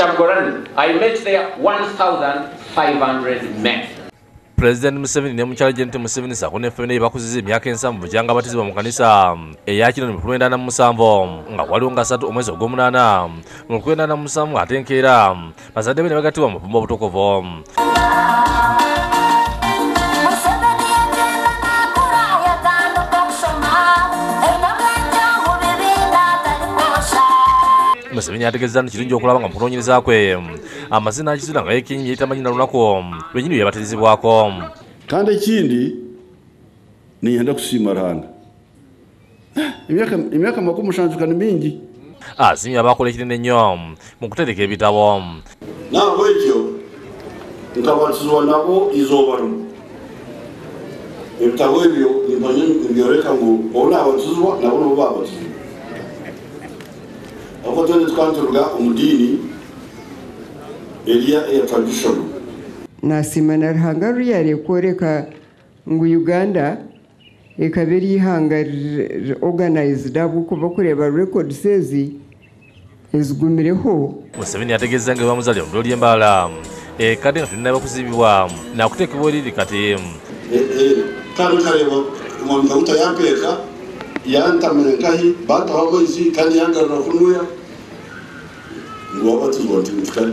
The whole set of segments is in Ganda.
Chamgorani. I met there 1,500 men. President Museveni ne mukyala Janet Museveni sakone fene bakuziza emyaka ensanvu janga batizibwa mu kanisa eyakino mu 1997 nga waliwo nga 3 omwezi ogw'omunana mu 1997 atenkeera bazadde be ne bagatibwa mu bufumbo obutukuvu. Museveni ategeeza nti kirungi okulaba nga mu kunoonyereza kwe amazina akizira nga yekinyi yeyita amanyina lunaku lwenyini yabatizibwako. Kandi ekindi niyenda kusiima Ruhanga emyaka 70 kani mingi azimya abakola ekinene nnyo mu kutereka ebitabo nabo ekyo nkabatizibwa nabo izoobalumu ebitabo ebyo nibyoleka ngu olina abatizibwa nabo nabo babatizibwa abatone tukantuluga omudini elia ya traditional nasima na Ruhanga ruyare kworeka ngu Uganda ekaberi ihanga organized abukuba kureba records ezi ezigumireho. Museveni ategeeza nga bamuzalya mu loli embala kade nga tulina bakuzibibwa nakuteekebwa eriri kati kale kareba omuntu utayampeeka yantamire nkahi bataho amaizi kandi yangarura kunuya ngo wabatizwa nti mutukale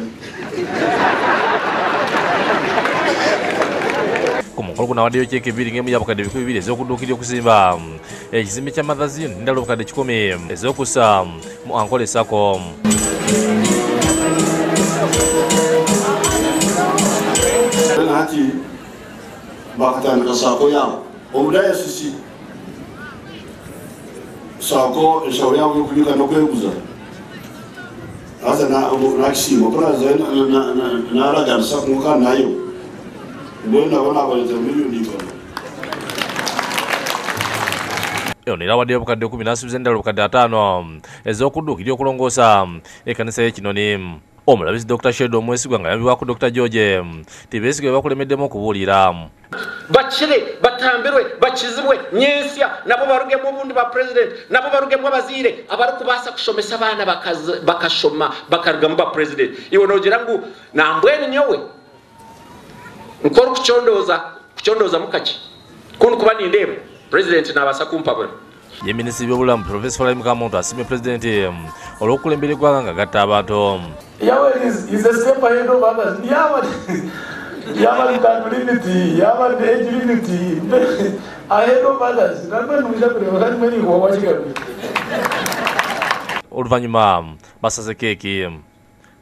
ku mukolo guno awaddeyo kyeka ebiri ng'emu y'abakadde 200 ez'okuduukirya okuzimba ekizimbe kya magazine n'endala obukadde 100 ez'okussa mu Ankola Sacco. Hati bakatandika Sacco yaabo obudayosisi Sacco enshauri yabo yokulika n'okweguza hata nakisimo kuna naraganisa kumuka nayo mbona wana abaleta miliyoni ikona nera waddeyo obukadde 10 n'asuubiza endala obukadde 5 ez'okuduukirya okulongoosa ekkanisa y'Ekinoni. Omulabizi Dr. Shedo Mwesigwa nga yambibwako Dr. George tibeesigwa bakulemeddemu okubuulira bakire batambirwe bakizibwe nyensya nabo barugemu obundi ba president nabo barugemu abaziire abari kubasa kushomesa abaana bakashoma bakarugamu ba president iwe nogira ngu nambweni nyowe nkora kuchondoza mukaki kuntu kuba nindeba president nabasa kumpabura. ye minisitiri w'obulamu Professor Falayi Mukamuntu asimye president olw'okulembera eggwanga nga gatta abantu. Yahweh is a step ahead of others. Yahweh can limit, Yahweh age limit ahead of others. Oluvannyuma basaze keeki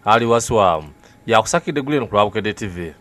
ali waswa yakusakidde Guleno ku Lwabukedde TV.